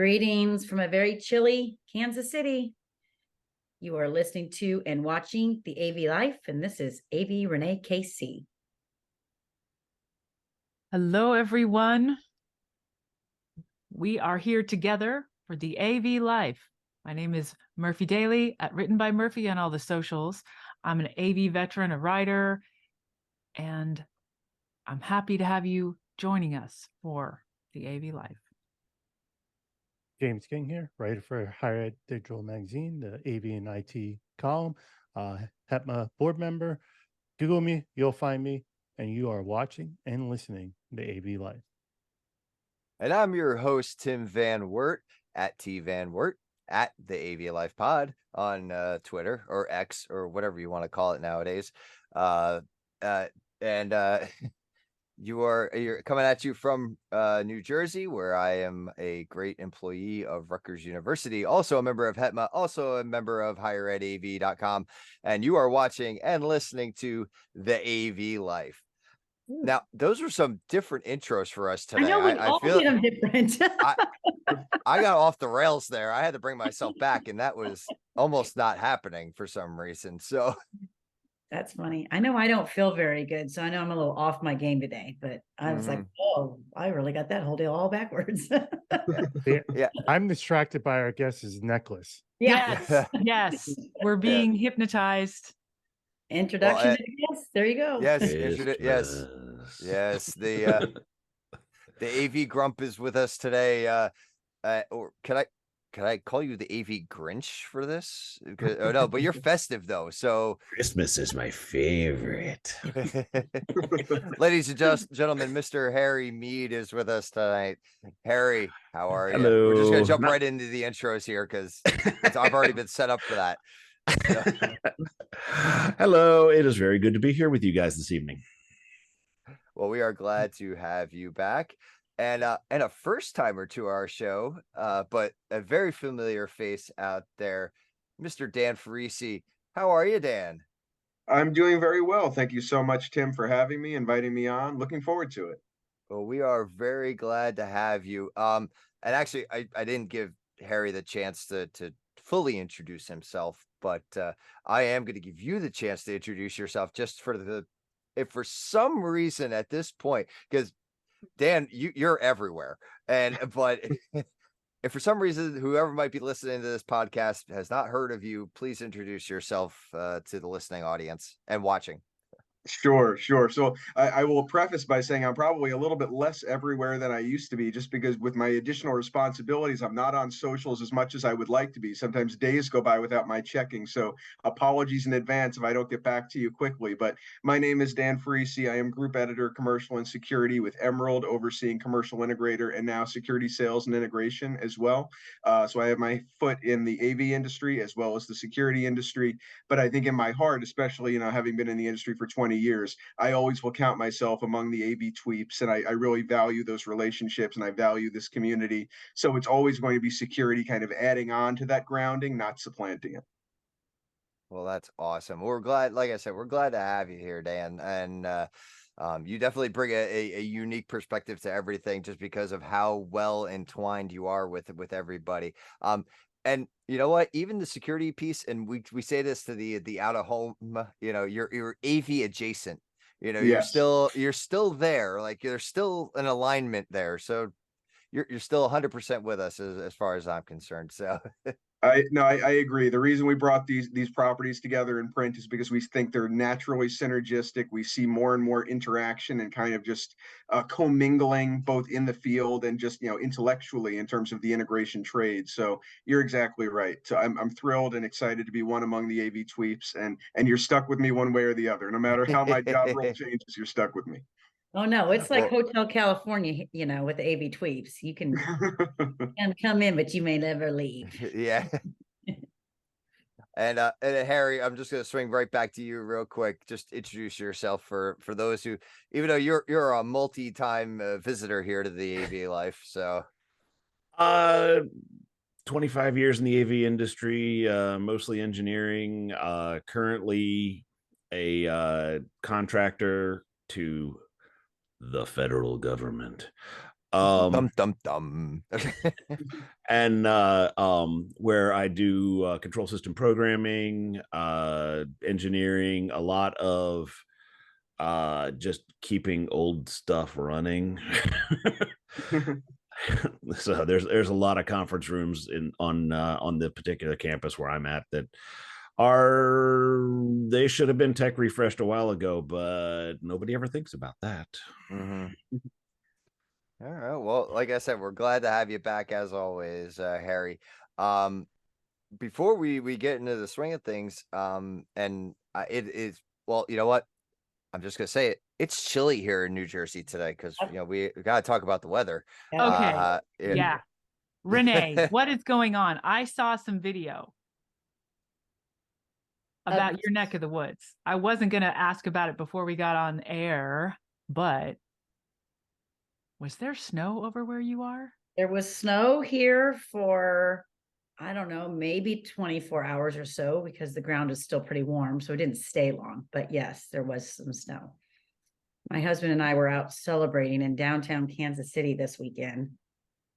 Greetings from a very chilly Kansas City. You are listening to and watching the AV Life, and this is AV Renee KC. Hello, everyone. We are here together for the AV Life. My name is Murphy Daly at Written by Murphy on all the socials. I'm an AV veteran, a writer, and I'm happy to have you joining us for the AV Life. James King here, writer for Higher Ed Digital Magazine, the AV and IT column, HEPMA board member. Google me, you'll find me, and you are watching and listening to AV Life. And I'm your host, Tim Van Wert, at T Van Wert, at the AV Life Pod on Twitter or X or whatever you want to call it nowadays. You're coming at you from New Jersey, where I am a great employee of Rutgers University, also a member of HETMA, also a member of higheredav.com, and you are watching and listening to the AV Life. Now, those are some different intros for us today. I know we all feel did them different. I got off the rails there. I had to bring myself back, and that was almost not happening for some reason. So that's funny. I know I don't feel very good, so I know I'm a little off my game today, but I was like, oh, I really got that whole deal all backwards. Yeah. I'm distracted by our guest's necklace. Yeah. Yes. We're being hypnotized. Introduction. Yes, there you go. Yes. The AV Grump is with us today. Or can I call you the AV Grinch for this? No, but you're festive though. So Christmas is my favorite. Ladies and gentlemen, Mr. Harry Meade is with us tonight. Harry, how are you? Hello. We're just gonna jump right into the intros here because I've already been set up for that. Hello. It is very good to be here with you guys this evening. Well, we are glad to have you back. And a first timer to our show, but a very familiar face out there, Mr. Dan Ferrisi. How are you, Dan? I'm doing very well. Thank you so much, Tim, for having me, inviting me on. Looking forward to it. Well, we are very glad to have you. And actually, I didn't give Harry the chance to fully introduce himself, but I am going to give you the chance to introduce yourself just if for some reason at this point, because Dan, you're everywhere. But if for some reason, whoever might be listening to this podcast has not heard of you, please introduce yourself to the listening audience and watching. Sure. So I will preface by saying I'm probably a little bit less everywhere than I used to be, just because with my additional responsibilities, I'm not on socials as much as I would like to be. Sometimes days go by without my checking. So apologies in advance if I don't get back to you quickly. But my name is Dan Ferrisi. I am Group Editor, Commercial and Security with Emerald, overseeing Commercial Integrator and now Security Sales and Integration as well. So I have my foot in the AV industry as well as the security industry. But I think in my heart, especially, having been in the industry for 20 years, I always will count myself among the AV tweeps, and I really value those relationships and I value this community. So it's always going to be security kind of adding on to that grounding, not supplanting it. Well, that's awesome. We're glad, like I said, we're glad to have you here, Dan. And you definitely bring a unique perspective to everything just because of how well entwined you are with everybody. And you know what? Even the security piece, and we say this to the out of home, you're AV adjacent. Yes. You're still there. Like there's still an alignment there. So you're still 100% with us as far as I'm concerned. So I agree. The reason we brought these properties together in print is because we think they're naturally synergistic. We see more and more interaction and kind of just commingling both in the field and just intellectually in terms of the integration trade. So you're exactly right. So I'm thrilled and excited to be one among the AV tweeps, and you're stuck with me one way or the other. No matter how my job role changes, you're stuck with me. Oh no, it's like Hotel California, with the AV tweeps. You can come in, but you may never leave. Yeah. And Harry, I'm just going to swing right back to you real quick. Just introduce yourself for those who, even though you're a multi-time visitor here to the AV Life. So 25 years in the AV industry, mostly engineering, currently a contractor to the federal government. Dum dum dum. and where I do control system programming, engineering, a lot of just keeping old stuff running. So there's a lot of conference rooms on the particular campus where I'm at that they should have been tech refreshed a while ago, but nobody ever thinks about that. Mm-hmm. All right. Well, like I said, we're glad to have you back as always, Harry. Before we get into the swing of things, and it is, well, you know what? I'm just gonna say it. It's chilly here in New Jersey today because we got to talk about the weather. Okay. Yeah. Renee, what is going on? I saw some video about your neck of the woods. I wasn't going to ask about it before we got on air, but was there snow over where you are? There was snow here for, I don't know, maybe 24 hours or so because the ground is still pretty warm. So it didn't stay long. But yes, there was some snow. My husband and I were out celebrating in downtown Kansas City this weekend.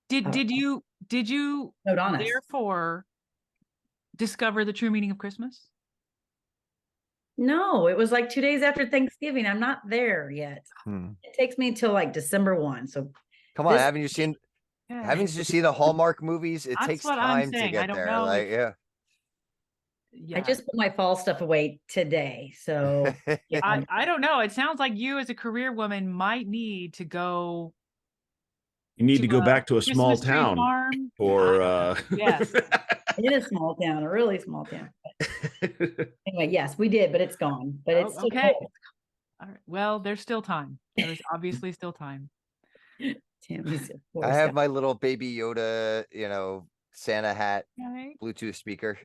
Did you Note on us. therefore discover the true meaning of Christmas? No, it was like 2 days after Thanksgiving. I'm not there yet. It takes me until like December 1. So come on, haven't you seen the Hallmark movies? It takes time to get there. Know. Like, yeah. I just put my fall stuff away today. So yeah. I don't know. It sounds like you as a career woman might need to go. You need to go back to a small town farm. or yes. In a small town, a really small town. Anyway, yes, we did, but it's gone. But it's still okay. cold. All right. Well, there's still time. There's obviously still time. I have my little baby Yoda, Santa hat, okay. Bluetooth speaker.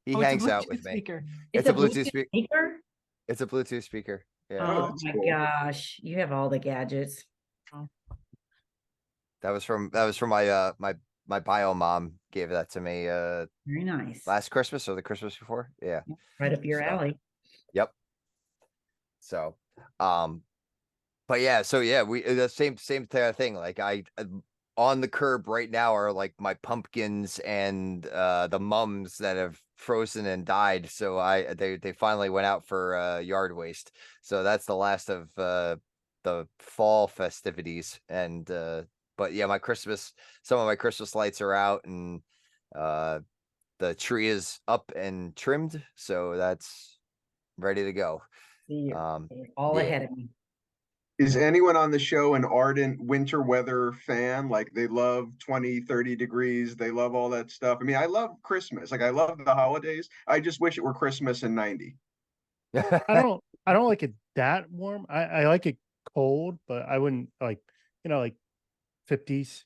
He hangs out with speaker. me. It's a Bluetooth speaker. It's a Bluetooth speaker. Yeah. Oh my gosh, you have all the gadgets. Oh. That was from my bio mom gave that to me. Very nice. Last Christmas or the Christmas before. Yeah. Right up your alley. Yep. So, but yeah, so yeah, we the same thing. Like on the curb right now are like my pumpkins and the mums that have frozen and died. So they finally went out for yard waste. So that's the last of the fall festivities. And but yeah, some of my Christmas lights are out and the tree is up and trimmed. So that's ready to go. All ahead of me. Is anyone on the show an ardent winter weather fan? Like they love 20, 30 degrees. They love all that stuff. I mean, I love Christmas. Like I love the holidays. I just wish it were Christmas in 90. I don't like it that warm. I like it cold, but I wouldn't like 50s.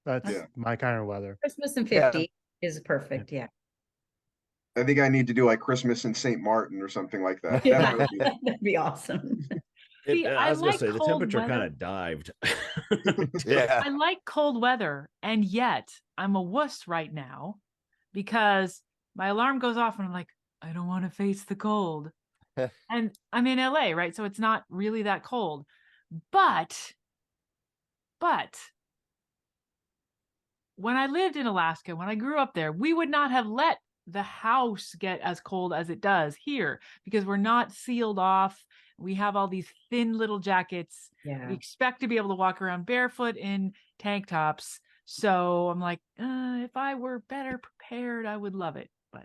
That's my kind of weather. Christmas and 50 is perfect. Yeah. I think I need to do like Christmas in St. Martin or something like that. That'd be awesome. See, I was like gonna say the temperature kind of dived. Yeah. I like cold weather, and yet I'm a wuss right now because my alarm goes off and I'm like, I don't want to face the cold. And I'm in LA, right? So it's not really that cold. But when I lived in Alaska, when I grew up there, we would not have let the house get as cold as it does here because we're not sealed off. We have all these thin little jackets. Yeah. We expect to be able to walk around barefoot in tank tops. So I'm like, if I were better prepared, I would love it. But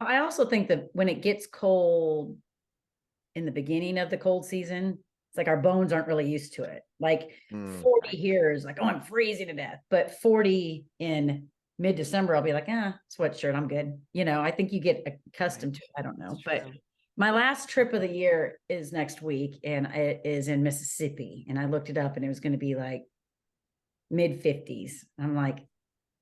I also think that when it gets cold in the beginning of the cold season, it's like our bones aren't really used to it. Like 40 here is like, oh, I'm freezing to death. But 40 in mid-December, I'll be like, sweatshirt, I'm good. I think you get accustomed to it. I don't know. But my last trip of the year is next week, and it is in Mississippi. And I looked it up, and it was going to be like mid-50s. I'm like,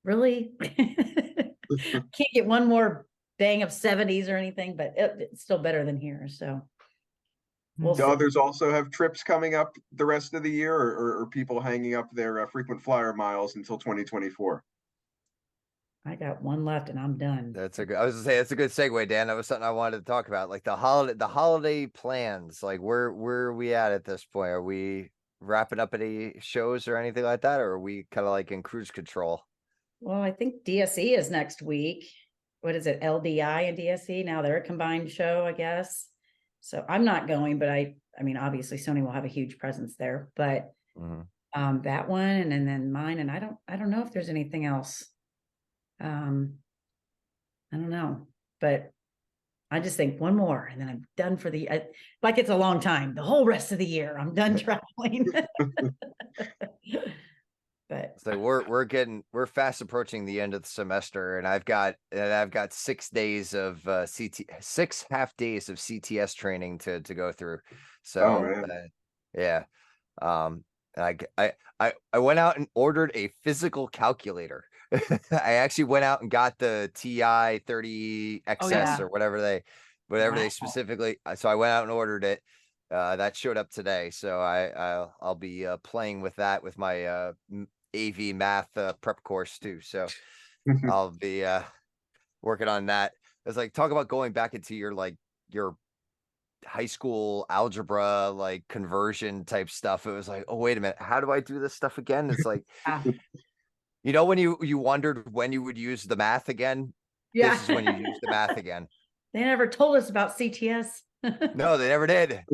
really? Can't get one more bang of 70s or anything, but it's still better than here. So do others also have trips coming up the rest of the year, or people hanging up their frequent flyer miles until 2024? I got one left and I'm done. I was gonna say that's a good segue, Dan. That was something I wanted to talk about, like the holiday plans. Like where are we at this point? Are we wrapping up any shows or anything like that, or are we kind of like in cruise control? Well, I think DSE is next week. What is it? LDI and DSE. Now they're a combined show, I guess. So I'm not going, but I mean, obviously Sony will have a huge presence there, but that one and then mine. And I don't know if there's anything else. I don't know, but I just think one more and then I'm done for like it's a long time. The whole rest of the year, I'm done traveling. But so we're fast approaching the end of the semester, and I've got 6 days of 6 half days of CTS training to go through. So yeah, and I went out and ordered a physical calculator. I actually went out and got the TI 30XS or whatever they specifically. So I went out and ordered it. That showed up today, so I'll be playing with that with my AV math prep course too. So I'll be working on that. It's like, talk about going back into your high school algebra, like conversion type stuff. It was like, oh, wait a minute, how do I do this stuff again? It's like, you know, when you wondered when you would use the math again. Yeah. This is when you use the math again. They never told us about CTS. No, they never did.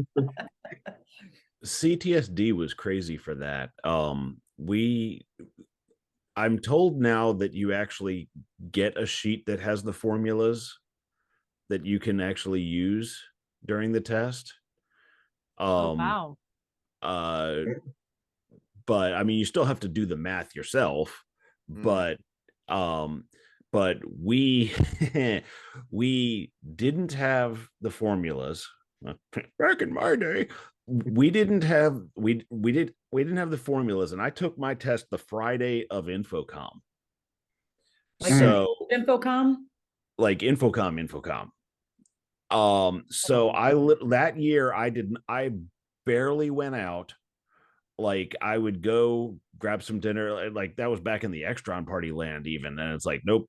CTSD was crazy for that. I'm told now that you actually get a sheet that has the formulas that you can actually use during the test. Wow. But I mean, you still have to do the math yourself, but we we didn't have the formulas back in my day. We didn't have we didn't have the formulas, and I took my test the Friday of Infocom. So Infocom? Like Infocom. So that year I barely went out. Like I would go grab some dinner. Like that was back in the Extron party land even. And it's like, nope,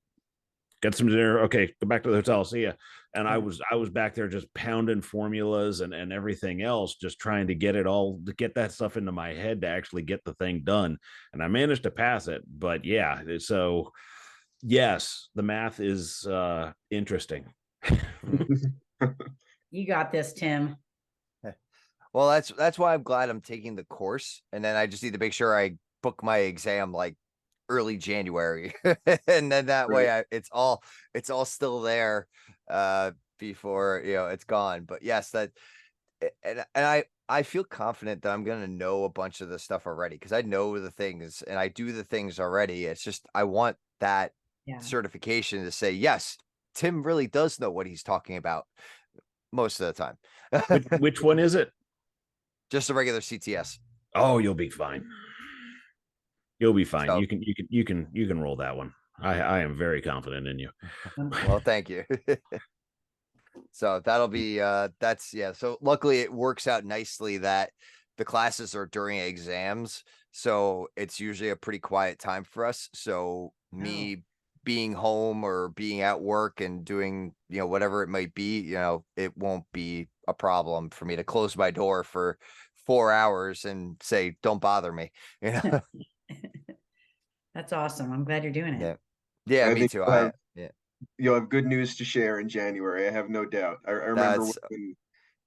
get some dinner. Okay, go back to the hotel. See ya. And I was back there just pounding formulas and everything else, just trying to get that stuff into my head to actually get the thing done. And I managed to pass it. But yeah, so yes, the math is interesting. You got this, Tim. Well, that's why I'm glad I'm taking the course, and then I just need to make sure I book my exam like early January, and then that way it's all still there before it's gone. But yes, and I feel confident that I'm gonna know a bunch of the stuff already because I know the things and I do the things already. It's just I want that certification to say yes, Tim really does know what he's talking about most of the time. Which one is it? Just a regular CTS. Oh, you'll be fine. You'll be fine. So, you can roll that one. I am very confident in you. Well, thank you. So that'll be So luckily it works out nicely that the classes are during exams. So it's usually a pretty quiet time for us. So me being home or being at work and doing, whatever it might be, it won't be a problem for me to close my door for 4 hours and say, don't bother me. That's awesome. I'm glad you're doing it. Yeah, me too. You'll have good news to share in January. I have no doubt. I remember when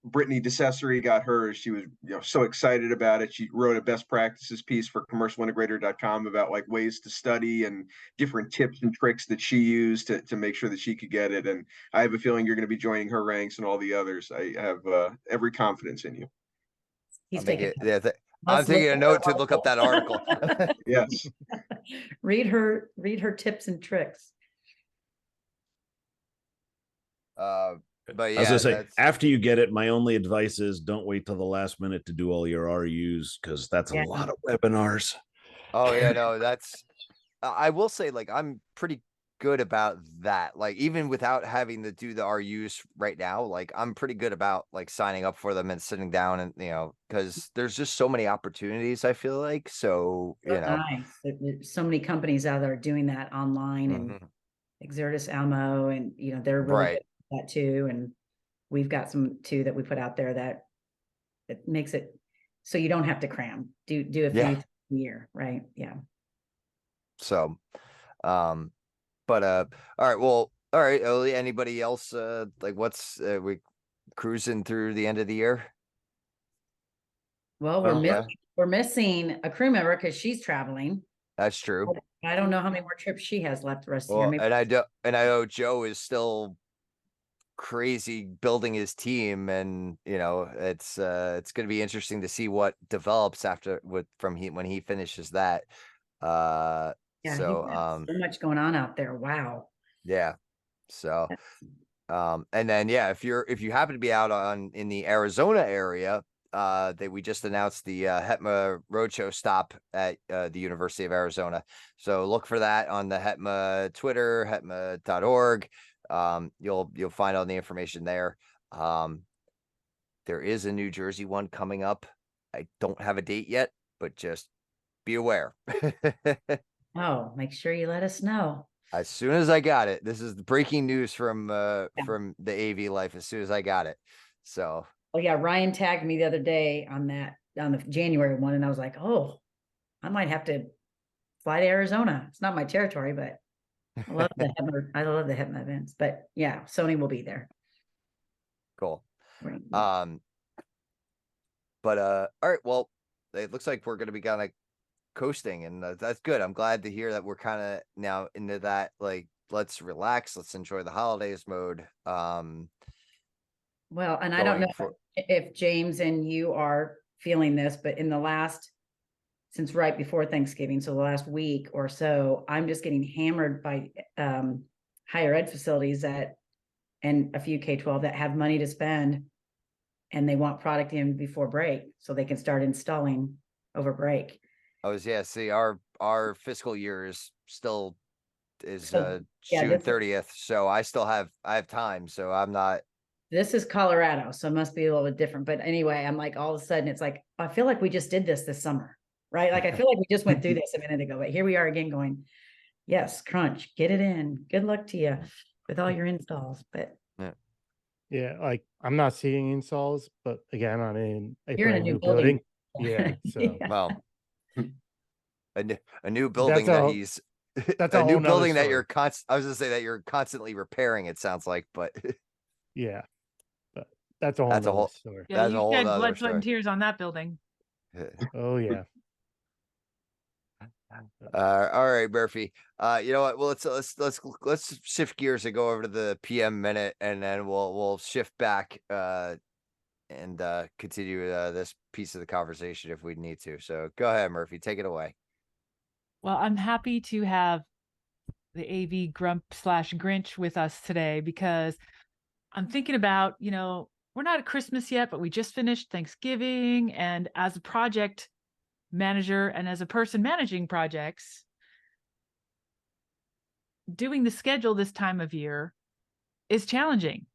Brittany DeCesare got hers, she was so excited about it. She wrote a best practices piece for commercialintegrator.com about like ways to study and different tips and tricks that she used to make sure that she could get it. And I have a feeling you're going to be joining her ranks and all the others. I have every confidence in you. He's taking I'm taking a note to look up that article. Yes. Read her tips and tricks. But yeah, I was gonna say, after you get it, my only advice is don't wait till the last minute to do all your RUs because that's a lot of webinars. Oh yeah, no, I will say, like, I'm pretty good about that. Like, even without having to do the RUs right now, like, I'm pretty good about like signing up for them and sitting down and because there's just so many opportunities. I feel like nice. There's so many companies out there doing that online and Exertis Almo, and they're really good at that too. And we've got some too that we put out there that it makes it so you don't have to cram. Do a few Yeah. a year, right? Yeah. So, but all right, well, all right, Oli, anybody else like what's we cruising through the end of the year? Well, Well, Yeah, we're missing a crew member because she's traveling. that's true. I don't know how many more trips she has left the rest of the year. Well, Maybe and I know Joe is still crazy building his team, and you know it's going to be interesting to see what develops after when he finishes that. yeah, he's So got so much going on out there. Wow. yeah, so and then yeah, if you happen to be out in the Arizona area, we just announced the HETMA Roadshow stop at the University of Arizona. So look for that on the HETMA Twitter, hetma.org. You'll find all the information there. There is a New Jersey one coming up. I don't have a date yet, but just be aware. Oh, make sure you let us know. As soon as I got it, this is the breaking news from the AV Life. As soon as I got it, so. Oh yeah, Ryan tagged me the other day on the January one, and I was like, oh, I might have to fly to Arizona. It's not my territory, but I love the HETMA events. But yeah, Sony will be there. Cool. Right. But all right, well, it looks like we're going to be kind of coasting, and that's good. I'm glad to hear that we're kind of now into that, like, let's relax, let's enjoy the holidays mode. Well, and I don't know if James and you are feeling this, but since right before Thanksgiving, so the last week or so, I'm just getting hammered by higher ed facilities and a few K-12 that have money to spend, and they want product in before break so they can start installing over break. See, our fiscal year is still June 30th, so I have time, so I'm not. This is Colorado, so it must be a little bit different. But anyway, I'm like, all of a sudden, it's like, I feel like we just did this summer, right? Like, I feel like we just went through this a minute ago, but here we are again going, yes, crunch, get it in. Good luck to you with all your installs. But yeah, like I'm not seeing installs, but again, I'm in a you're in a brand new building. Yeah, so yeah. Well, a new building that's a a new whole building nother that you're story. I was gonna say that you're constantly repairing, it sounds like, but Yeah, but that's a whole nother story. Yeah, that's a you whole shed nother blood, sweat, and story. tears on that building. Oh yeah. All right, Murphy. You know what? Well, let's shift gears and go over to the PM minute, and then we'll shift back and continue this piece of the conversation if we need to. So go ahead, Murphy, take it away. Well, I'm happy to have the AV Grump / Grinch with us today because I'm thinking about, we're not at Christmas yet, but we just finished Thanksgiving. And as a project manager and as a person managing projects, doing the schedule this time of year is challenging.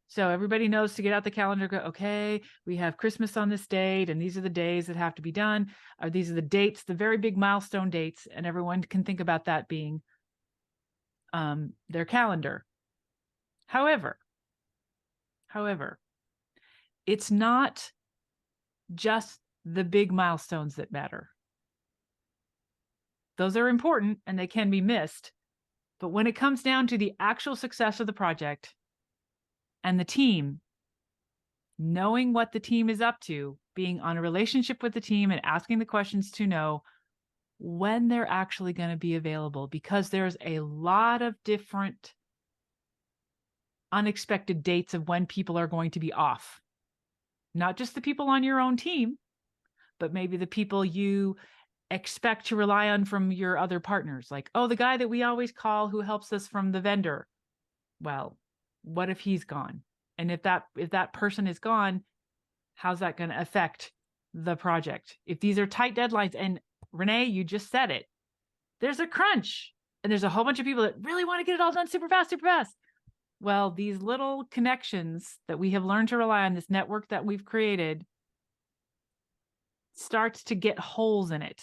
So everybody knows to get out the calendar, go, okay, we have Christmas on this date, and these are the days that have to be done, or these are the dates, the very big milestone dates, and everyone can think about that being their calendar. However, it's not just the big milestones that matter. Those are important and they can be missed. But when it comes down to the actual success of the project and the team, knowing what the team is up to, being on a relationship with the team and asking the questions to know when they're actually going to be available, because there's a lot of different unexpected dates of when people are going to be off. Not just the people on your own team, but maybe the people you expect to rely on from your other partners. Like, oh, the guy that we always call who helps us from the vendor. Well, what if he's gone? And if that person is gone, how's that going to affect the project? If these are tight deadlines, and Renee, you just said it, there's a crunch and there's a whole bunch of people that really want to get it all done super fast. Well, these little connections that we have learned to rely on, this network that we've created, starts to get holes in it.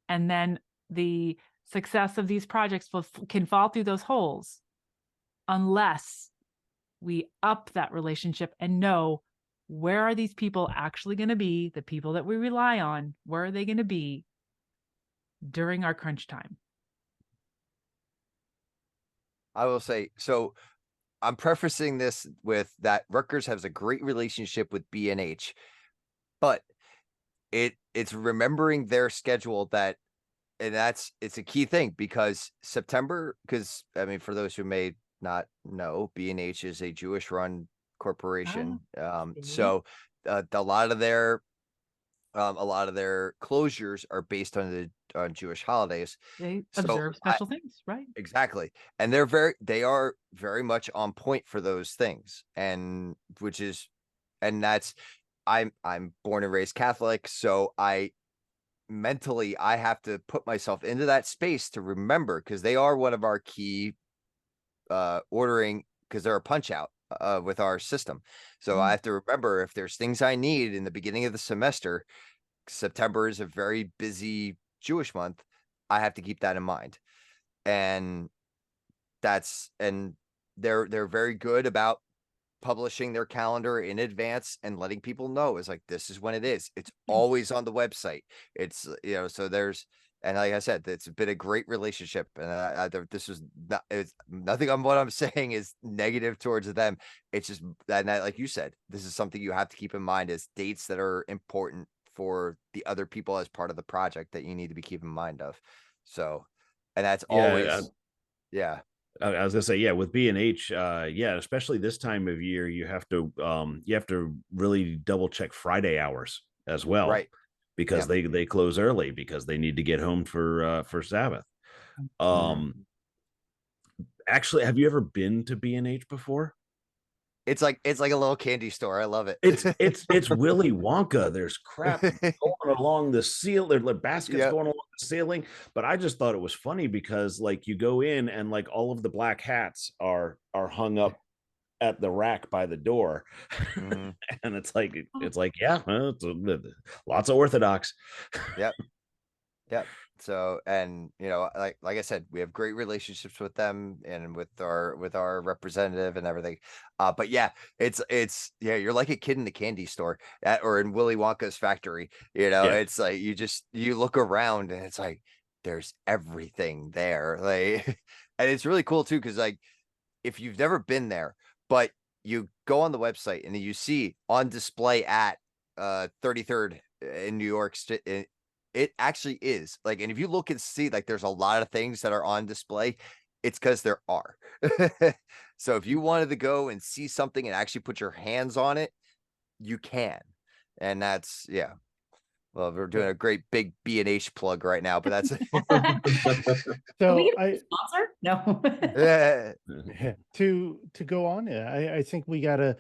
And then the success of these projects can fall through those holes unless we up that relationship and know where are these people actually going to be? The people that we rely on, where are they going to be during our crunch time? I will say, so I'm prefacing this with that Rutgers has a great relationship with B&H, but it's remembering their schedule and it's a key thing because September, because I mean, for those who may not know, B&H is a Jewish run corporation. So a lot of their closures are based on Jewish holidays. They So observe special things, right? Exactly. And they are very much on point for those things. And that's, I'm born and raised Catholic. So I have to put myself into that space to remember, because they are one of our key ordering, because they're a punch out with our system. So I have to remember, if there's things I need in the beginning of the semester, September is a very busy Jewish month, I have to keep that in mind. And they're very good about publishing their calendar in advance and letting people know, is like, this is when it is. It's always on the website. It's, so and like I said, it's been a great relationship. And this is not, it's nothing on what I'm saying is negative towards them. It's just that, like you said, this is something you have to keep in mind, as dates that are important for the other people as part of the project that you need to be keeping in mind of. So, and that's always, yeah. I was gonna say, yeah, with B&H, yeah, especially this time of year, you have to really double check Friday hours as well, Right? Because they close early because they need to get home for Sabbath. Actually, have you ever been to B&H before? It's like a little candy store. I love it. It's Willy Wonka. There's crap going along the ceiling. There's baskets going along the ceiling. But I just thought it was funny because, like, you go in and like all of the black hats are hung up at the rack by the door, and it's like yeah, lots of Orthodox. Yep. So, and like I said, we have great relationships with them and with our representative and everything. But yeah, it's you're like a kid in the candy store or in Willy Wonka's factory. It's like you look around and it's like there's everything there. Like, and it's really cool too, because like, if you've never been there, but you go on the website and you see on display at 33rd in New York State. It actually is like, and if you look and see, like, there's a lot of things that are on display, it's because there are. So if you wanted to go and see something and actually put your hands on it, you can. And that's, yeah. Well, we're doing a great big B&H plug right now, but that's So we get a sponsor? No. Yeah. To go on it, I think we gotta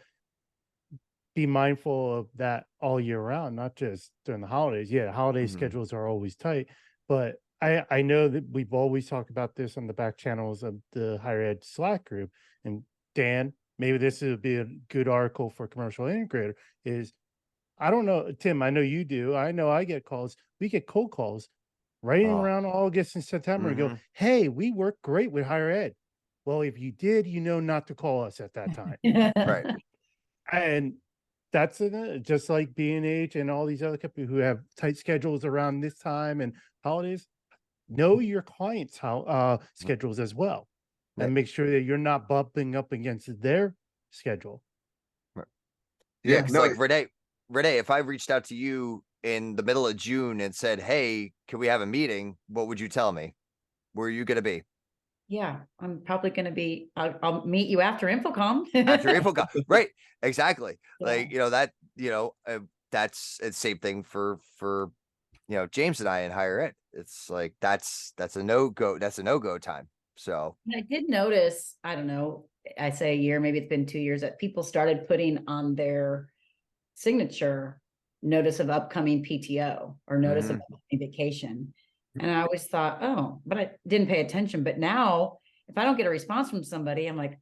be mindful of that all year round, not just during the holidays. Yeah, holiday schedules are always tight, but I know that we've always talked about this on the back channels of the higher ed Slack group. And Dan, maybe this would be a good article for commercial integrator. Is, I don't know, Tim, I know you do. I know I get calls. We get cold calls right around August and September and go, hey, we work great with higher ed. Well, if you did, not to call us at that time. right. And that's just like B&H and all these other companies who have tight schedules around this time and holidays. Know your clients' schedules as well, and make sure that you're not bumping up against their schedule. Yeah, no, like Renee, if I reached out to you in the middle of June and said, "Hey, can we have a meeting?" What would you tell me? Where are you going to be? Yeah, I'm probably going to be, I'll meet you after Infocom. After Infocom. Right. Exactly. Yeah. Like, that's the same thing for James and I in higher ed. It's like, that's a no-go. That's a no-go time. So I did notice, I don't know, I say a year, maybe it's been 2 years, that people started putting on their signature notice of upcoming PTO or notice of upcoming vacation. And I always thought, oh, but I didn't pay attention. But now if I don't get a response from somebody, I'm like,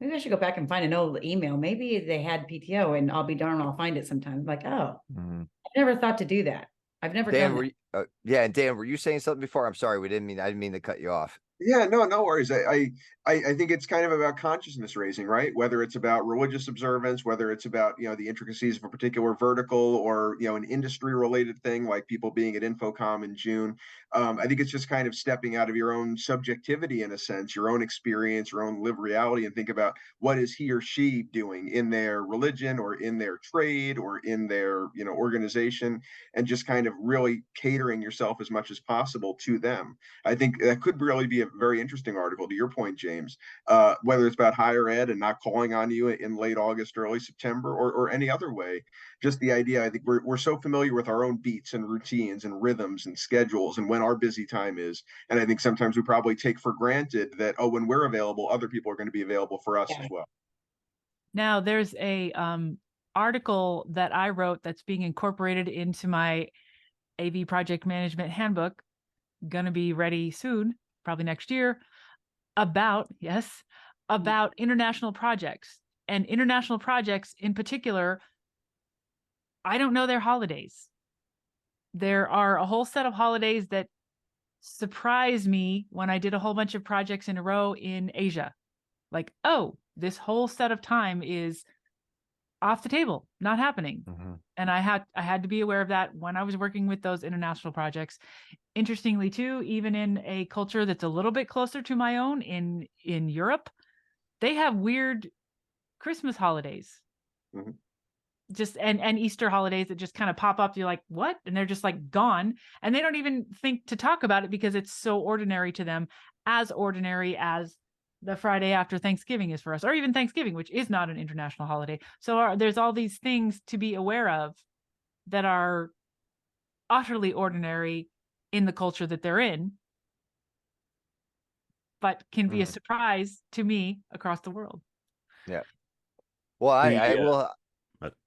maybe I should go back and find an old email. Maybe they had PTO, and I'll be darned, I'll find it sometime. Like, oh, I never thought to do that. I've never done that. Yeah. And Dan, were you saying something before? I'm sorry. I didn't mean to cut you off. Yeah, no worries. I I think it's kind of about consciousness raising, right? Whether it's about religious observance, whether it's about, the intricacies of a particular vertical or, an industry related thing like people being at InfoComm in June. I think it's just kind of stepping out of your own subjectivity in a sense, your own experience, your own lived reality, and think about what is he or she doing in their religion or in their trade or in their, organization, and just kind of really catering yourself as much as possible to them. I think that could really be a very interesting article. To your point, James, whether it's about higher ed and not calling on you in late August, early September, or any other way. Just the idea, I think we're so familiar with our own beats and routines and rhythms and schedules and when our busy time is. And I think sometimes we probably take for granted that, oh, when we're available, other people are going to be available for us as well. Now, there's a article that I wrote that's being incorporated into my AV project management handbook, going to be ready soon, probably next year, about international projects. And international projects in particular, I don't know their holidays. There are a whole set of holidays that surprised me when I did a whole bunch of projects in a row in Asia. Like, oh, this whole set of time is off the table, not happening. Mm-hmm. And I had to be aware of that when I was working with those international projects. Interestingly, too, even in a culture that's a little bit closer to my own in Europe, they have weird Christmas holidays. Mm-hmm. Just and Easter holidays that just kind of pop up. You're like, what? And they're just like gone. And they don't even think to talk about it because it's so ordinary to them, as ordinary as the Friday after Thanksgiving is for us, or even Thanksgiving, which is not an international holiday. So there's all these things to be aware of that are utterly ordinary in the culture that they're in, but can be a surprise to me across the world. Yeah. Well,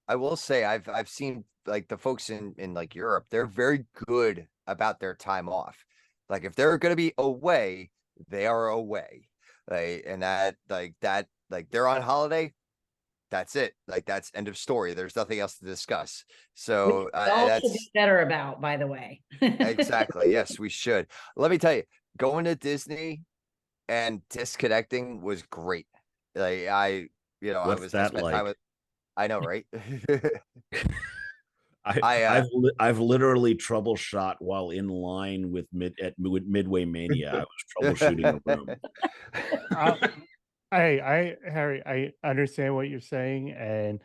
I will say I've seen like the folks in like Europe, they're very good about their time off. Like if they're going to be away, they are away. And that they're on holiday. That's it. Like that's end of story. There's nothing else to discuss. So that's should be better about, by the way. Exactly. Yes, we should. Let me tell you, going to Disney and disconnecting was great. Like I spent time with. I know, right? I've literally troubleshot while in line with Midway Mania. I was troubleshooting a room. Harry, I understand what you're saying, and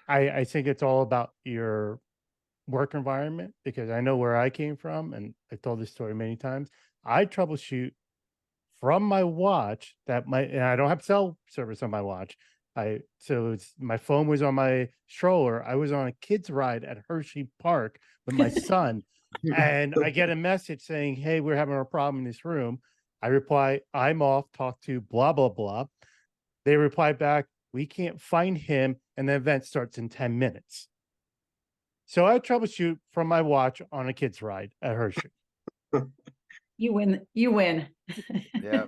I think it's all about your work environment, because I know where I came from, and I've told this story many times. I troubleshoot from my watch and I don't have cell service on my watch. My phone was on my stroller. I was on a kid's ride at Hershey Park with my son, and I get a message saying, "Hey, we're having a problem in this room." I reply, "I'm off. Talk to blah blah blah." They reply back, "We can't find him, and the event starts in 10 minutes." So I troubleshoot from my watch on a kid's ride at Hershey. You win. Yeah.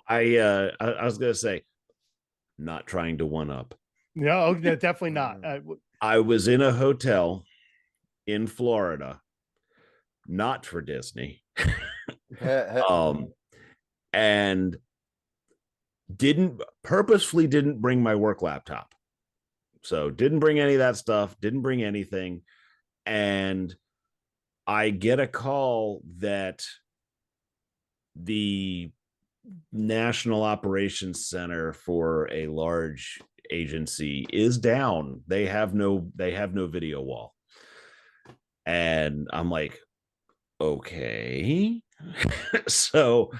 I was gonna say, not trying to one up. No, definitely not. I was in a hotel in Florida, not for Disney, and purposefully didn't bring my work laptop. So didn't bring any of that stuff, didn't bring anything. And I get a call that the National Operations Center for a large agency is down. They have no video wall. And I'm like, okay. So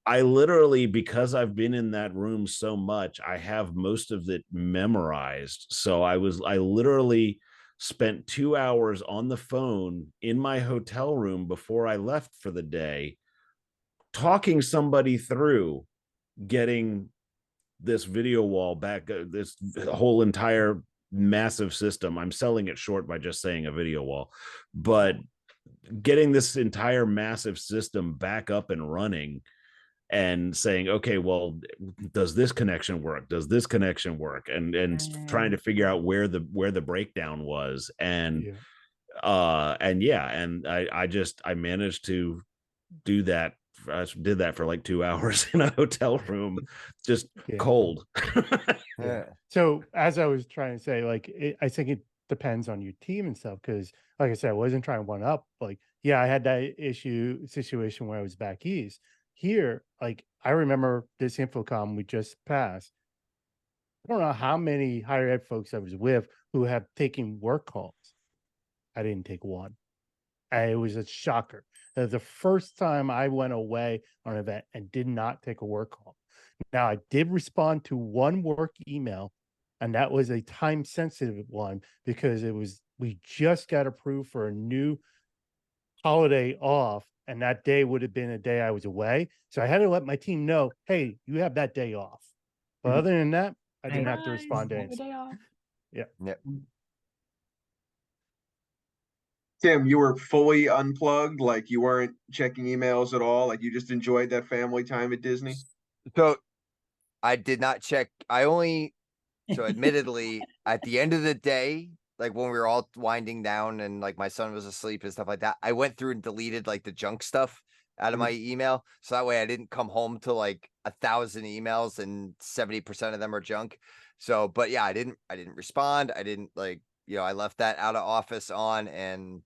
I literally, because I've been in that room so much, I have most of it memorized. So I literally spent 2 hours on the phone in my hotel room before I left for the day, talking somebody through getting this video wall back, this whole entire massive system. I'm selling it short by just saying a video wall, but getting this entire massive system back up and running and saying, okay, well, does this connection work? Does this connection work? And trying to figure out where the breakdown was. And I managed to do that I did that for like 2 hours in a hotel room, just Yeah. cold. Yeah. So as I was trying to say, like, I think it depends on your team and stuff. Cause like I said, I wasn't trying to one up. Like, yeah, I had that situation where I was back east. Here, like, I remember this Infocom we just passed. I don't know how many higher ed folks I was with who have taken work calls. I didn't take one. It was a shocker. The first time I went away on an event and did not take a work call. Now, I did respond to one work email, and that was a time sensitive one because we just got approved for a new holiday off, and that day would have been a day I was away. So I had to let my team know, hey, you have that day off. But other than that, I didn't have to respond to Have a anything. day off. Yeah. Yep. Tim, you were fully unplugged, like you weren't checking emails at all, like you just enjoyed that family time at Disney. So I did not check. So admittedly, at the end of the day, like when we were all winding down and like my son was asleep and stuff like that, I went through and deleted like the junk stuff out of my email. So that way I didn't come home to like 1,000 emails and 70% of them are junk. So, but yeah, I didn't respond. I didn't I left that out of office on, and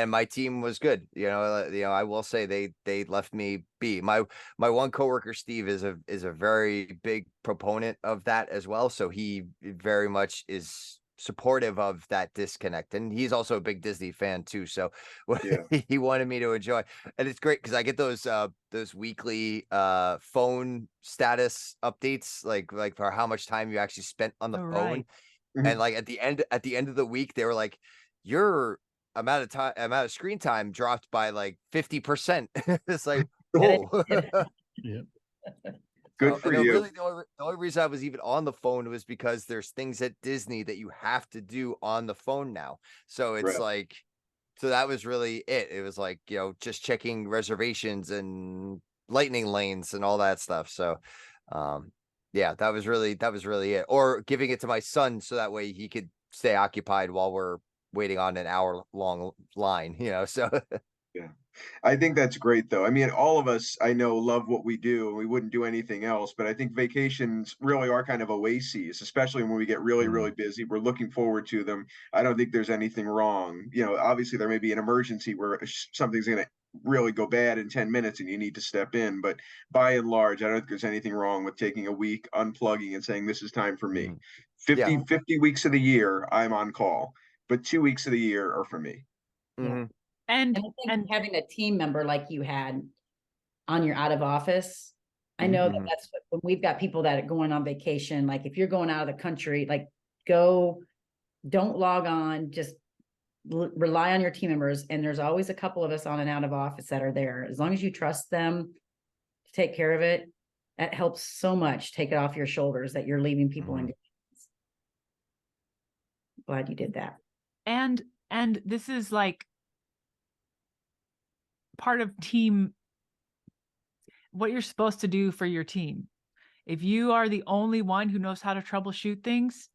my team was good. I will say they left me be. My one coworker, Steve, is a very big proponent of that as well. So he very much is supportive of that disconnect, and he's also a big Disney fan too. So Yeah. he wanted me to enjoy, and it's great because I get those weekly phone status updates, like for how much time you actually spent on the Oh, phone. right. And like at the end of the week, they were like, your amount of screen time dropped by like 50%. It's like, whoa. Yeah. Good for you. Really, the only reason I was even on the phone was because there's things at Disney that you have to do on the phone now. So it's Right. like, so that was really it. It was like, just checking reservations and lightning lanes and all that stuff. So, yeah, that was really it. Or giving it to my son so that way he could stay occupied while we're waiting on an hour long line, so. Yeah. I think that's great though. I mean, all of us I know love what we do and we wouldn't do anything else, but I think vacations really are kind of oases, especially when we get really, really busy. We're looking forward to them. I don't think there's anything wrong. Obviously there may be an emergency where something's going to really go bad in 10 minutes and you need to step in, but by and large, I don't think there's anything wrong with taking a week, unplugging and saying, this is time for me. 50 weeks of the year, I'm on call, but 2 weeks of the year are for me. Mm-hmm. And I think having a team member like you had on your out of office, I know that that's when we've got people that are going on vacation. Like if you're going out of the country, like don't log on, just rely on your team members. And there's always a couple of us on and out of office that are there. As long as you trust them to take care of it, that helps so much. Take it off your shoulders that you're leaving people in good hands. Glad you did that. And this is like part of team, what you're supposed to do for your team. If you are the only one who knows how to troubleshoot things,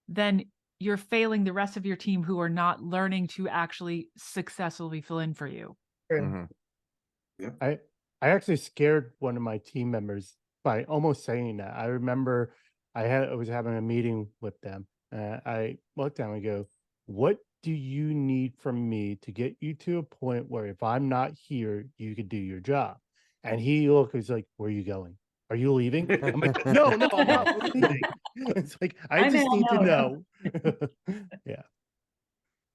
then you're failing the rest of your team who are not learning to actually successfully fill in for you. True. Yeah. I actually scared one of my team members by almost saying that. I remember I was having a meeting with them. I looked at him and go, "What do you need from me to get you to a point where if I'm not here, you could do your job?" And he looked, he's like, "Where are you going? Are you leaving?" I'm like, no, I'm not leaving. It's like, I just need to know. Yeah.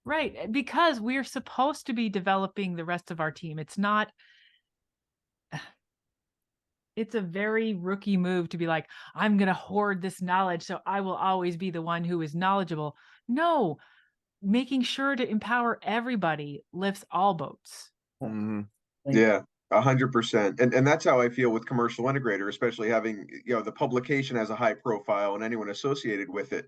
Right. Because we're supposed to be developing the rest of our team. It's a very rookie move to be like, I'm going to hoard this knowledge so I will always be the one who is knowledgeable. No, making sure to empower everybody lifts all boats. Yeah, 100%. And that's how I feel with Commercial Integrator, especially having, the publication has a high profile and anyone associated with it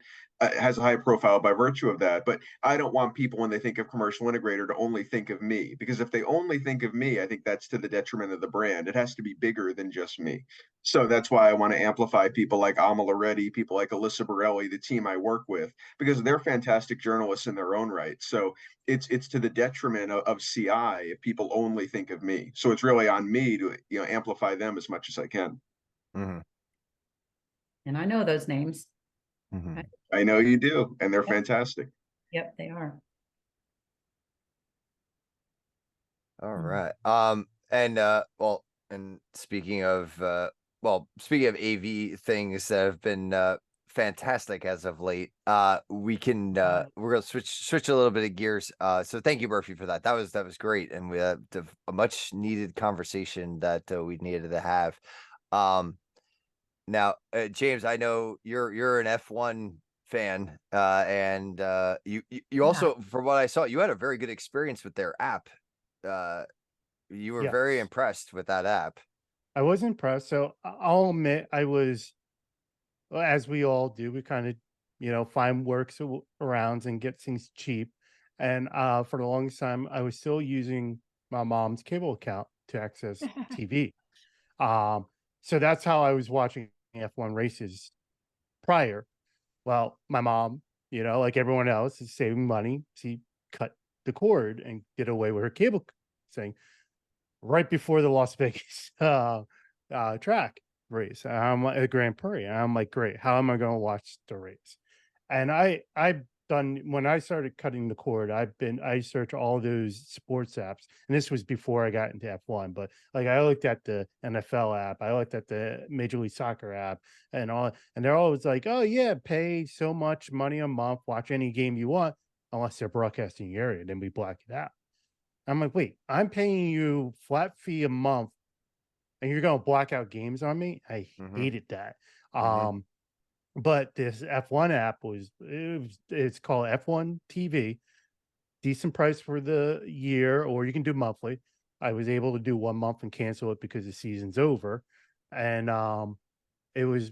has a high profile by virtue of that. But I don't want people, when they think of Commercial Integrator, to only think of me, because if they only think of me, I think that's to the detriment of the brand. It has to be bigger than just me. So that's why I want to amplify people like Amala Reddy, people like Alyssa Borelli, the team I work with, because they're fantastic journalists in their own right. So it's to the detriment of CI if people only think of me. So it's really really on me to, amplify them as much as I can. Mhm, And I know those names. mhm. I know you do, and they're Yep. fantastic. Yep, they are. All Mm. right. And well, and speaking of AV things that have been fantastic as of late, we can we're gonna switch a little bit of gears. So thank you, Murphy, for that. That was great, and we had a much needed conversation that we needed to have. Now, James, I know you're an F1 fan, and you Yeah. also, from what I saw, you had a very good experience with their app. Uh, you were very Yes, impressed with that app. I was impressed. So I'll admit I was, well, as we all do, we kind of, find arounds and get things cheap. And for the longest time, I was still using my mom's cable account to access TV. Um, so that's how I was watching F1 races prior. Well, my mom, like everyone else, is saving money. She cut the cord and did away with her cable thing right before the Las Vegas track race. I'm like, Grand Prix. And I'm like, great. How am I going to watch the race? And I've done, when I started cutting the cord, I searched all those sports apps, and this was before I got into F1. But like, I looked at the NFL app, I looked at the Major League Soccer app, and all, and they're always like, oh yeah, pay so much money a month, watch any game you want, unless they're broadcasting your area, then we black it out. I'm like, wait, I'm paying you flat fee a month and you're going to black out games on me? I Hmm. hated that. Hmm. But this F1 app it's called F1 TV, decent price for the year, or you can do monthly. I was able to do 1 month and cancel it because the season's over. And it was,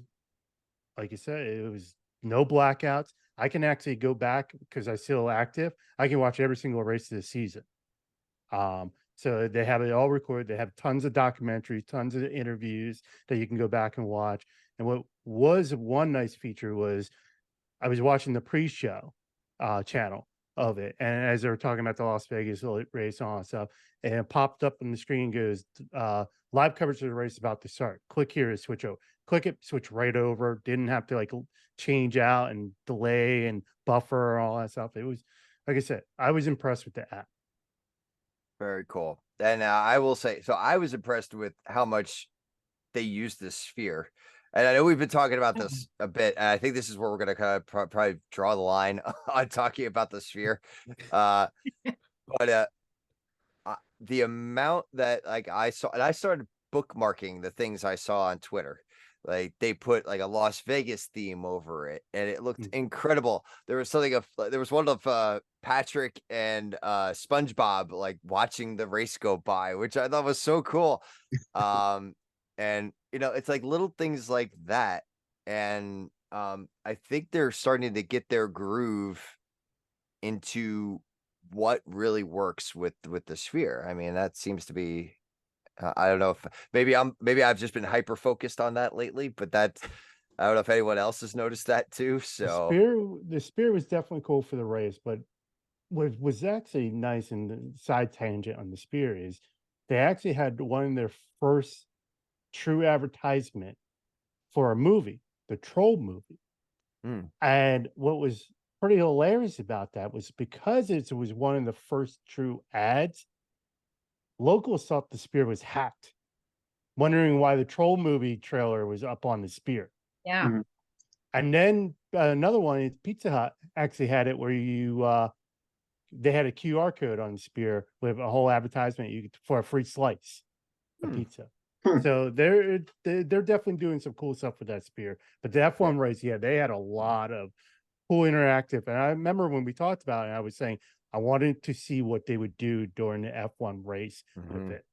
like you said, it was no blackouts. I can actually go back because I still active. I can watch every single race of the season. So they have it all recorded. They have tons of documentaries, tons of interviews that you can go back and watch. And what was one nice feature was I was watching the pre-show channel of it, and as they were talking about the Las Vegas race and all that stuff, and it popped up on the screen, goes live coverage of the race about to start. Click here to switch over. Click it, switch right over. Didn't have to like change out and delay and buffer and all that stuff. It was, like I said, I was impressed with the app. Very cool. And I will say, so I was impressed with how much they use the sphere. And I know we've been talking about this a bit. And I think this is where we're going to kind of probably draw the line on talking about the sphere. But the amount that like I saw, and I started bookmarking the things I saw on Twitter. Like they put like a Las Vegas theme over it, and it looked incredible. There was something of there was one of Patrick and SpongeBob like watching the race go by, which I thought was so cool. And it's like little things like that, and I think they're starting to get their groove into what really works with the sphere. I mean, that seems to be I don't know if maybe I've just been hyper focused on that lately, but that's I don't know if anyone else has noticed that too. The So spear, the spear was definitely cool for the race, but what was actually nice in the side tangent on the spear is they actually had one of their first true advertisement for a movie, the Troll movie. mm, And what was pretty hilarious about that was because it was one of the first true ads, locals thought the spear was hacked, wondering why the Troll movie trailer was up on the spear. Yeah. Mhm. And then another one is Pizza Hut actually had it where they had a QR code on the spear with a whole advertisement for a free slice of hmm. pizza. Hmm. So they're definitely doing some cool stuff with that spear. But the F1 race, yeah, they had a lot of cool interactive. And I remember when we talked about it, I was saying I wanted to see what they would do during the F1 race with Mhm. it.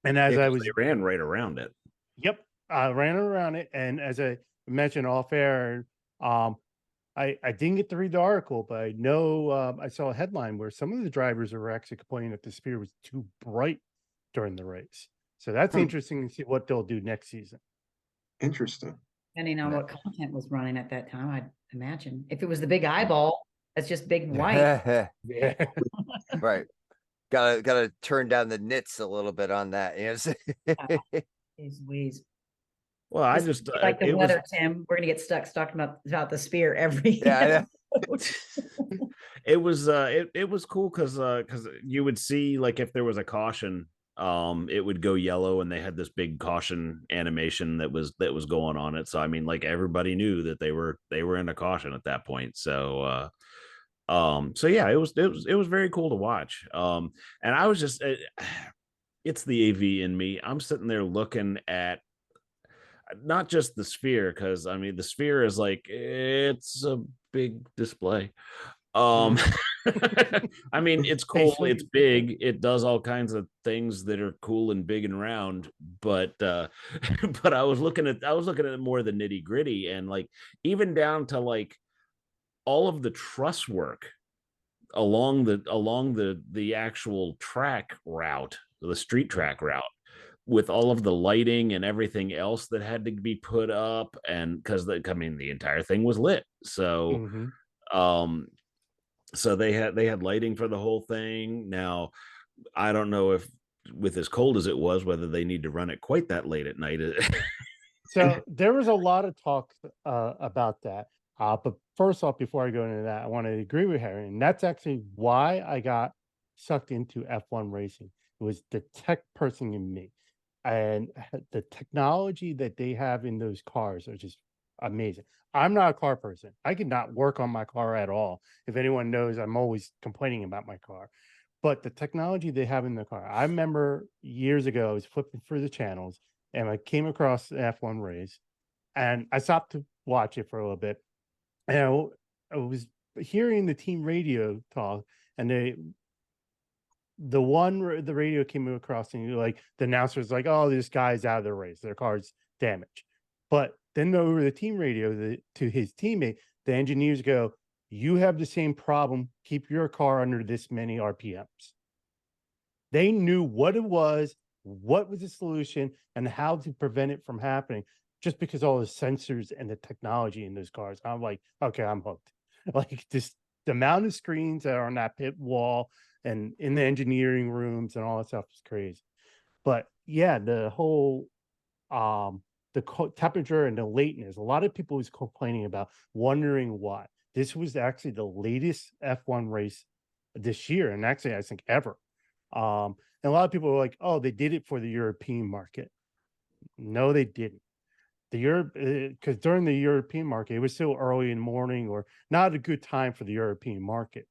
And as Yeah, I 'cause was, they ran right around it. yep, I ran around it. And as I mentioned off air, I didn't get to read the article, but I know I saw a headline where some of the drivers were actually complaining that the spear was too bright during the race. So that's Hmm. interesting to see what they'll do next season. Interesting. Depending on Yeah. what content was running at that time, I'd imagine. If it was the big eyeball, that's just big white. Yeah. Right. Gotta turn down the nits a little bit on that. You know? Jeez Louise. Well, I This just is like the it was weather, Tim. We're gonna get stuck talking about the spear every Yeah, episode. it was cool because you would see, like, if there was a caution, it would go yellow, and they had this big caution animation that was going on it. So I mean, like, everybody knew that they were in a caution at that point. So yeah, it was very cool to watch. And I was just it's the AV in me. I'm sitting there looking at not just the sphere, because I mean the sphere is like, it's a big display. I mean, it's cool, it's big, it does all kinds of things that are cool and big and round, but but I was looking at more the nitty gritty, and like even down to like all of the truss work along the actual track route, the street track route, with all of the lighting and everything else that had to be put up. And because I mean the entire thing was lit, so so they had lighting for the whole thing. Now I don't know if, with as cold as it was, whether they need to run it quite that late at night. So there was a lot of talk about that. But first off, before I go into that, I want to agree with Harry, and that's actually why I got sucked into F1 racing. It was the tech person in me, and the technology that they have in those cars are just amazing. I'm not a car person. I could not work on my car at all. If anyone knows, I'm always complaining about my car. But the technology they have in the car, I remember years ago, I was flipping through the channels and I came across the F1 race, and I stopped to watch it for a little bit. And I was hearing the team radio talk, and the radio came across, and like the announcer was like, "Oh, this guy's out of the race. Their car's damaged." But then over the team radio to his teammate, the engineers go, "You have the same problem. Keep your car under this many RPMs." They knew what it was, what was the solution, and how to prevent it from happening, just because all the sensors and the technology in those cars. I'm like, okay, I'm hooked. Like this, the amount of screens that are on that pit wall and in the engineering rooms and all that stuff is crazy. But yeah, the whole temperature and the lateness, a lot of people was complaining about, wondering why. This was actually the latest F1 race this year, and actually I think ever. And a lot of people were like, "Oh, they did it for the European market." No, they didn't. The Europe, because during the European market, it was still early in the morning, or not a good time for the European market.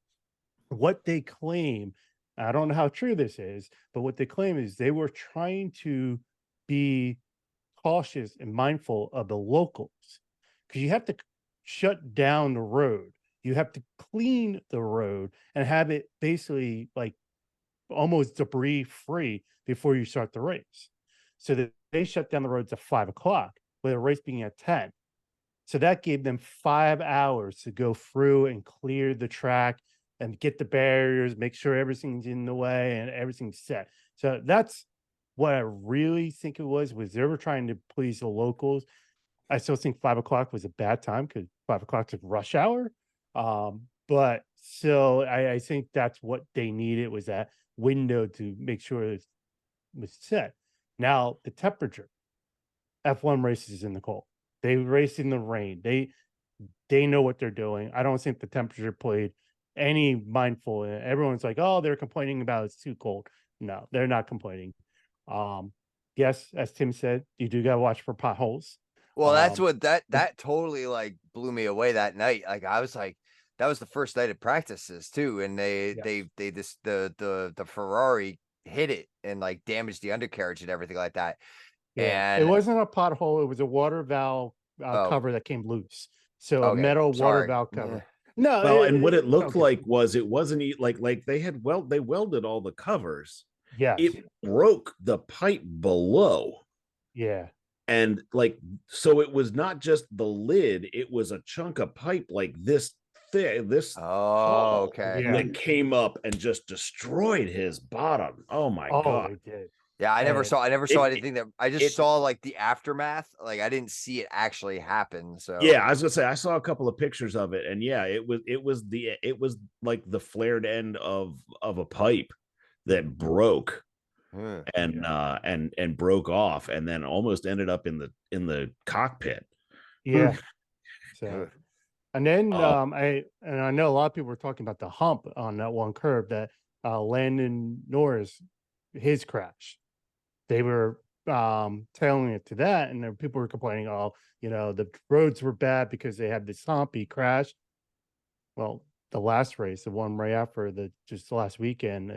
What they claim, I don't know how true this is, but what they claim is they were trying to be cautious and mindful of the locals, because you have to shut down the road. You have to clean the road and have it basically like almost debris free before you start the race. So that they shut down the roads at 5 o'clock, with the race being at 10. So that gave them 5 hours to go through and clear the track and get the barriers, make sure everything's in the way and everything's set. So that's what I really think it was they were trying to please the locals. I still think 5 o'clock was a bad time, because 5 o'clock's a rush hour. But so I think that's what they needed, was that window to make sure it was set. Now the temperature, F1 races in the cold. They race in the rain. They know what they're doing. I don't think the temperature played any mindful. Everyone's like, "Oh, they're complaining about it's too cold." No, they're not complaining. Yes, as Tim said, you do gotta watch for potholes. Well, that's what that totally like blew me away that night. Like I was like, that was the first night of practices too, and they the Ferrari hit it and like damaged the undercarriage and everything like that. Yeah, it And wasn't a pothole. It was a water valve cover that came loose. So a okay, metal water sorry. valve cover. No, Well, and what it looked okay. like was, it wasn't like they welded all the covers. Yes. It broke the pipe below. Yeah. And like, so it was not just the lid, it was a chunk of pipe like this thick, this tall, Okay. Yeah. that came up and just destroyed his bottom. Oh my Oh, God. it did. Yeah, I never saw anything that I just it- saw like the aftermath. Like I didn't see it actually happen. So Yeah, I was gonna say, I saw a couple of pictures of it, and yeah, it was like the flared end of a pipe that broke Huh. and broke off, and then almost ended up in the cockpit. Yeah. So, Ugh. and then Oh. I know a lot of people were talking about the hump on that one curve that Landon Norris, his crash. They were tailing it to that, and then people were complaining, oh, the roads were bad because they had this hump. He crashed. Well, the last race, the one right after just last weekend,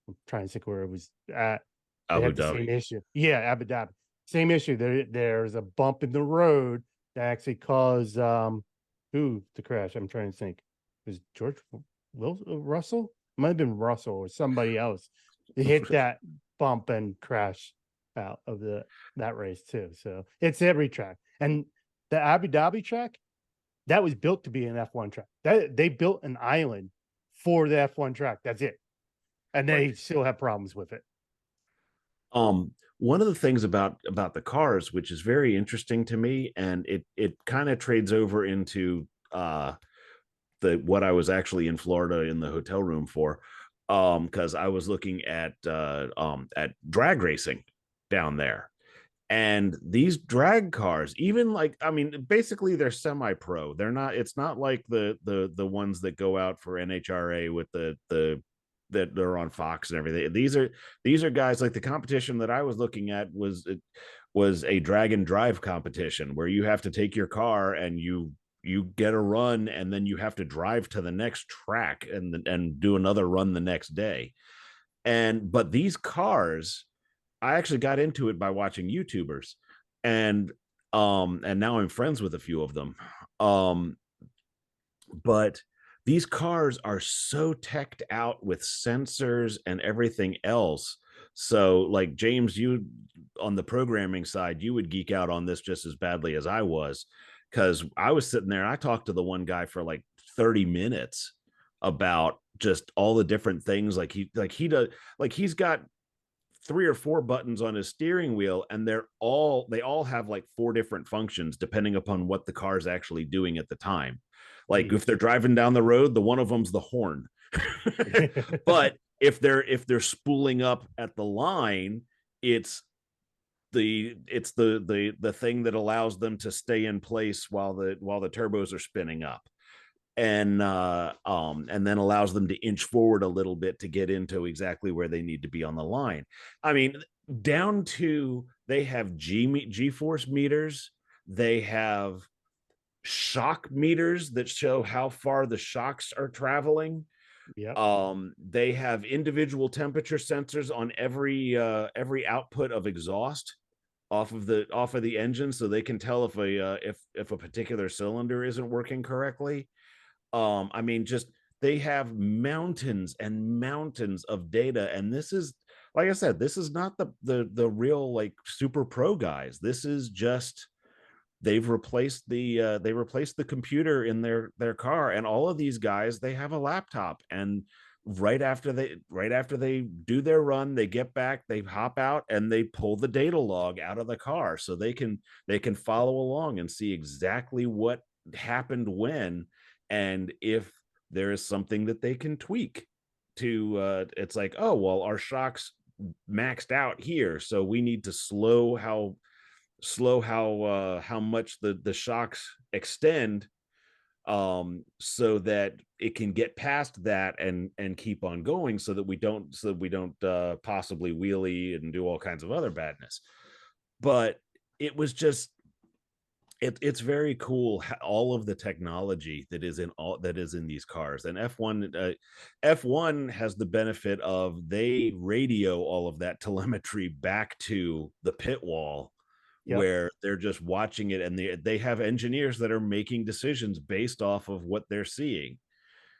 I'm trying to think where it was at. They Abu had the Dhabi. same issue. Yeah, Abu Dhabi. Same issue. There's a bump in the road that actually caused who to crash. I'm trying to think. It was George Russell? It might have been Russell or somebody else. They hit that bump and crash out of that race too. So it's every track. And the Abu Dhabi track, that was built to be an F1 track. That they built an island for the F1 track. That's it. And they still have problems with it. One of the things about the cars, which is very interesting to me, and it kind of trades over into what I was actually in Florida in the hotel room for, because I was looking at drag racing down there. And these drag cars, even basically they're semi-pro. They're not, it's not like the ones that go out for NHRA with the that are on Fox and everything. These are guys, like the competition that I was looking at was a drag and drive competition where you have to take your car and you get a run, and then you have to drive to the next track and do another run the next day. But these cars, I actually got into it by watching YouTubers, and now I'm friends with a few of them. But these cars are so teched out with sensors and everything else. So, like, James, you on the programming side, you would geek out on this just as badly as I was, because I was sitting there and I talked to the one guy for like 30 minutes about just all the different things. He's got 3 or 4 buttons on his steering wheel, and they all have like 4 different functions depending upon what the car's actually doing at the time. Like if they're driving down the road, the one of them's the horn. But if they're spooling up at the line, it's the thing that allows them to stay in place while the turbos are spinning up, and then allows them to inch forward a little bit to get into exactly where they need to be on the line. I mean, down to they have G-force meters, they have shock meters that show how far the shocks are traveling. Yeah. They have individual temperature sensors on every output of exhaust off of the engine, so they can tell if a particular cylinder isn't working correctly. I mean, just they have mountains and mountains of data, and this is, like I said, this is not the real like super pro guys. This is just they've replaced the computer in their car, and all of these guys, they have a laptop, and right after they do their run, they get back, they hop out, and they pull the data log out of the car so they can follow along and see exactly what happened when, and if there is something that they can tweak to it's like, oh well, our shocks maxed out here, so we need to slow how much the shocks extend, so that it can get past that and keep on going, so that we don't possibly wheelie and do all kinds of other badness. But it was just it's very cool, all of the technology that is in these cars. And F1 has the benefit of they radio all of that telemetry back to the pit wall. Yep. Where they're just watching it, and they have engineers that are making decisions based off of what they're seeing.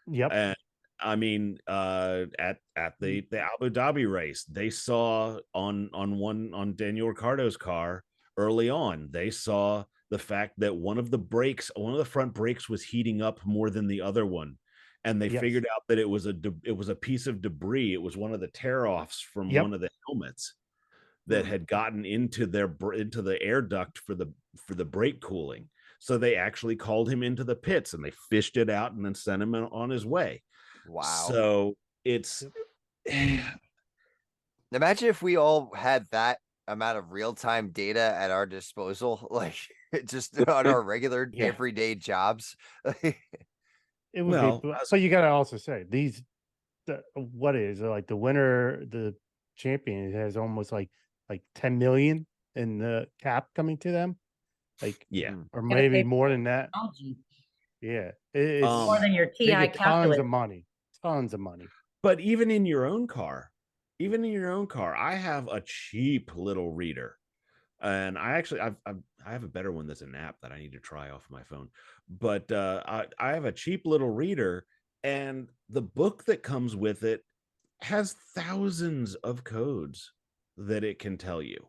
Yep. And I mean, at the Abu Dhabi race, they saw on Daniel Ricciardo's car early on, they saw the fact that one of the front brakes was heating up more than the other one, and they figured out that it was a piece of debris. It was one of the tear-offs from one of the helmets that had gotten into the air duct for the brake cooling. So they actually called him into the pits, and they fished it out and then sent him on his way. Wow. So it's Imagine if we all had that amount of real-time data at our disposal, like just on our regular Yeah. everyday jobs. It would Well, be, but you got to also say what is it, like the winner, the champion has almost like 10 million in the cap coming to them, like, yeah. or Gotta pay maybe for more than that. technology. Yeah, More than your they TI get calculator. tons of money. But even in your own car, I have a cheap little reader. And I actually I have a better one that's an app that I need to try off my phone. But I have a cheap little reader, and the book that comes with it has thousands of codes that it can tell you.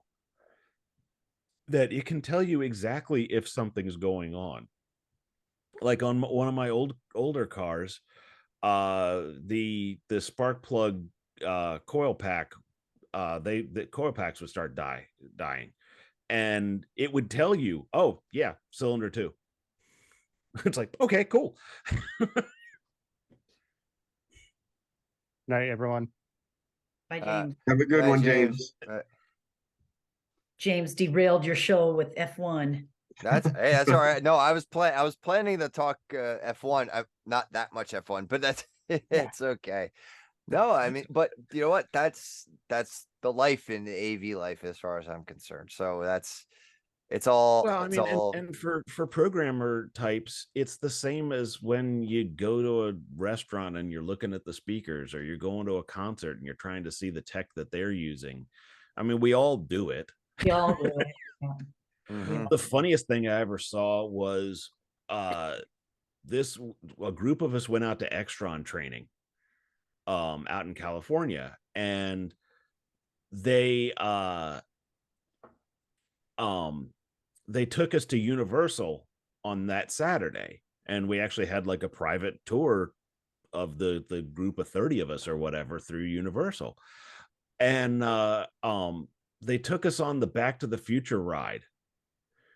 That it can tell you exactly if something's going on. Like on one of my older cars, the spark plug coil pack, the coil packs would start dying. And it would tell you, oh yeah, cylinder 2. It's like, okay, cool. Night, everyone. Bye, James. Have a good Bye, one, James. James derailed your show with F1. That's all right. No, I was planning to talk F1. Not that much F1, but that's it's okay. No, I mean, but you know what? That's the life in the AV life, as far as I'm concerned. So it's all. Well, I It's mean, all. and for programmer types, it's the same as when you go to a restaurant and you're looking at the speakers, or you're going to a concert and you're trying to see the tech that they're using. I mean, we all do it. We all do it. Yeah. Mhm. The funniest thing I ever saw was a group of us went out to Extron training out in California, and they they took us to Universal on that Saturday, and we actually had like a private tour of the group of 30 of us or whatever through Universal. And they took us on the Back to the Future ride,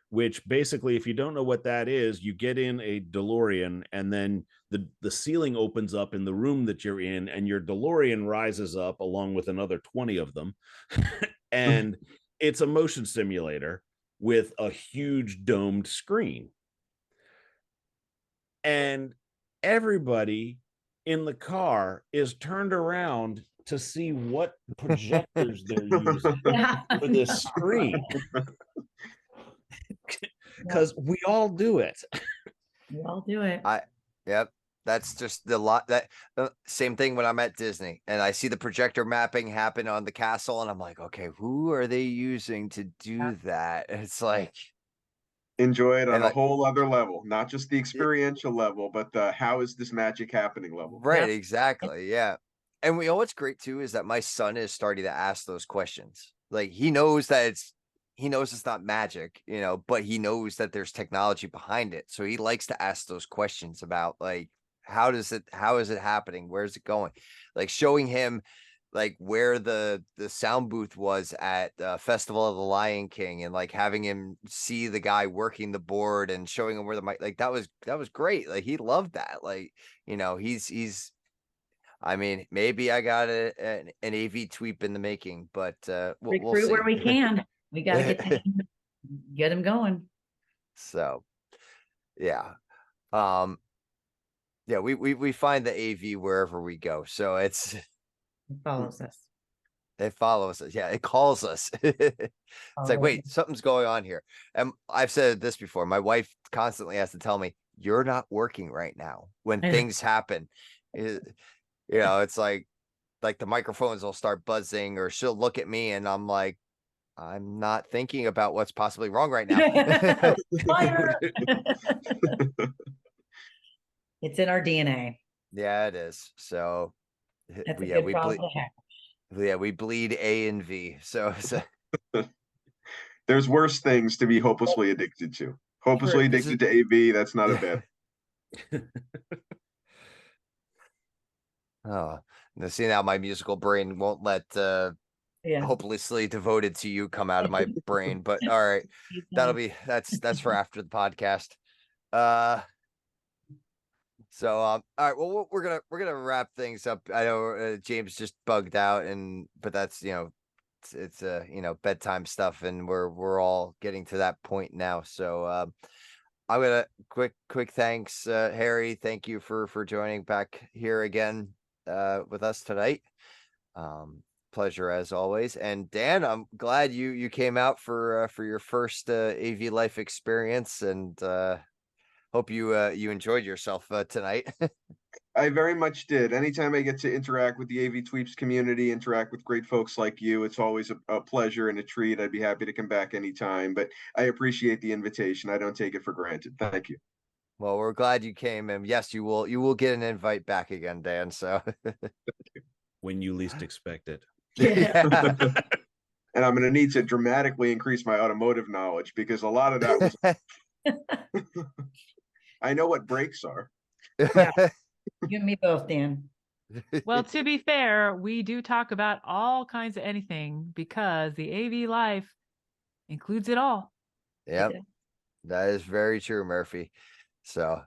which basically, if you don't know what that is, you get in a DeLorean, and then the ceiling opens up in the room that you're in, and your DeLorean rises up along with another 20 of them. And it's a motion simulator with a huge domed screen. And everybody in the car is turned around to see what projectors they're using Yeah. for this screen. Because we all do it. We all do it. Yep. That's just the lot that same thing when I'm at Disney and I see the projector mapping happen on the castle, and I'm like, okay, who are they using to do that? And it's like, Enjoy it on and a like, whole other level, not just the experiential level, but the how is this magic happening level. right, Yep. exactly. Yeah. And we know what's great too is that my son is starting to ask those questions. Like he knows it's not magic, but he knows that there's technology behind it. So he likes to ask those questions about like, how is it happening? Where's it going? Like showing him like where the sound booth was at Festival of the Lion King, and like having him see the guy working the board and showing him where the mic, like that was great. Like he loved that. Like, he's I mean, maybe I got an AV tweep in the making, but we'll Recruit see. where we can. We got to get them going. So, yeah. Yeah, we find the AV wherever we go. So It follows us. it follows us. Yeah, it calls us. It's like, wait, something's going on here. And I've said this before. My wife constantly has to tell me, you're not working right now when things happen. It's like the microphones will start buzzing, or she'll look at me and I'm like, I'm not thinking about what's possibly wrong right now. Fire! It's in our DNA. Yeah, it is. So That's a good problem to have. we bleed A and V. So There's worse things to be hopelessly addicted to. Hopelessly addicted to AV, that's not a bad. Oh, now see, now my musical brain won't let hopelessly devoted to you come out of my brain. But all right, that's for after the podcast. So, all right. Well, we're gonna wrap things up. I know James just bugged out, but that's it's bedtime stuff, and we're all getting to that point now. So, I'm gonna quick thanks, Harry. Thank you for joining back here again with us tonight. Pleasure as always. And Dan, I'm glad you came out for your first AV Life experience, and hope you enjoyed yourself tonight. I very much did. Anytime I get to interact with the AV Tweeps community, interact with great folks like you, it's always a pleasure and a treat. I'd be happy to come back anytime, but I appreciate the invitation. I don't take it for granted. Thank you. Well, we're glad you came, and yes, you will get an invite back again, Dan. So When you least expect it. Yeah. And I'm going to need to dramatically increase my automotive knowledge because a lot of that was. I know what brakes are. You and me both, Dan. Well, to be fair, we do talk about all kinds of anything because the AV Life includes it all. Yep, that is very true, Murphy. So,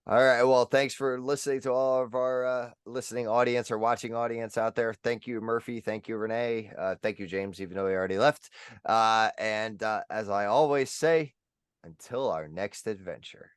all right. Well, thanks for listening to all of our listening audience or watching audience out there. Thank you, Murphy. Thank you, Renee. Thank you, James, even though he already left. And as I always say, until our next adventure.